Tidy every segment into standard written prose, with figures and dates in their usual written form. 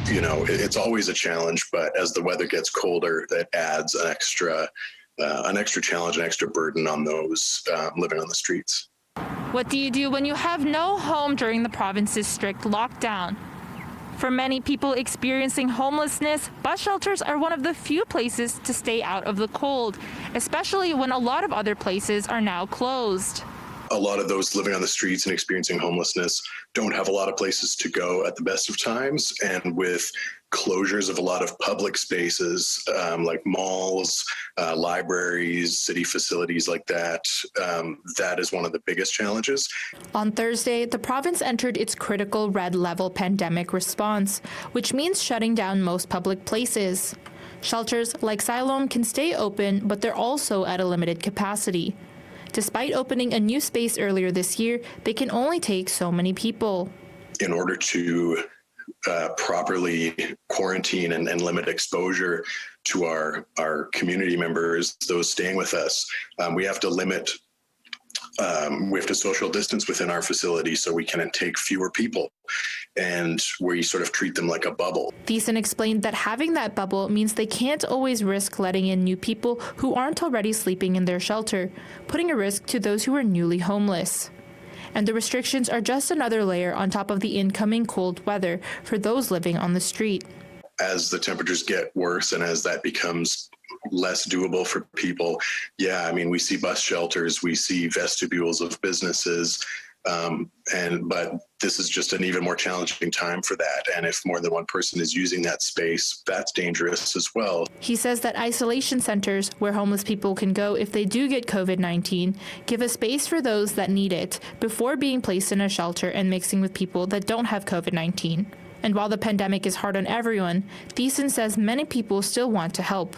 it's always a challenge, but as the weather gets colder, that adds an extra challenge, an extra burden on those living on the streets. What do you do when you have no home during the province's strict lockdown? For many people experiencing homelessness, bus shelters are one of the few places to stay out of the cold, especially when a lot of other places are now closed. A lot of those living on the streets and experiencing homelessness don't have a lot of places to go at the best of times. And with closures of a lot of public spaces, like malls, libraries, city facilities like that, that is one of the biggest challenges. On Thursday, the province entered its critical red level pandemic response, which means shutting down most public places. Shelters like Siloam can stay open, but they're also at a limited capacity. Despite opening a new space earlier this year, they can only take so many people. In order to properly quarantine and limit exposure to our community members, those staying with us, we have to social distance within our facility so we can take fewer people, and we sort of treat them like a bubble. Thiessen explained that having that bubble means they can't always risk letting in new people who aren't already sleeping in their shelter, putting a risk to those who are newly homeless. And the restrictions are just another layer on top of the incoming cold weather for those living on the street. As the temperatures get worse and as that becomes less doable for people, we see bus shelters, we see vestibules of businesses, but this is just an even more challenging time for that. And if more than one person is using that space, that's dangerous as well. He says that isolation centers, where homeless people can go if they do get COVID-19, give a space for those that need it before being placed in a shelter and mixing with people that don't have COVID-19. And while the pandemic is hard on everyone, Thiessen says many people still want to help.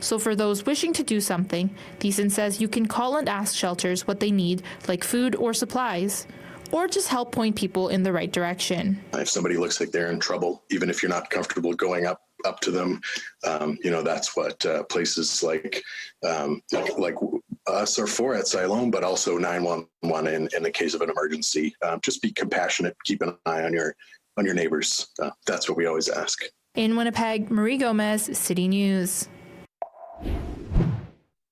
So for those wishing to do something, Thiessen says you can call and ask shelters what they need, like food or supplies, or just help point people in the right direction. If somebody looks like they're in trouble, even if you're not comfortable going up to them, that's what places like us are for at Siloam, but also 911 in the case of an emergency. Just be compassionate, keep an eye on your neighbors. That's what we always ask. In Winnipeg, Marie Gomez, City News.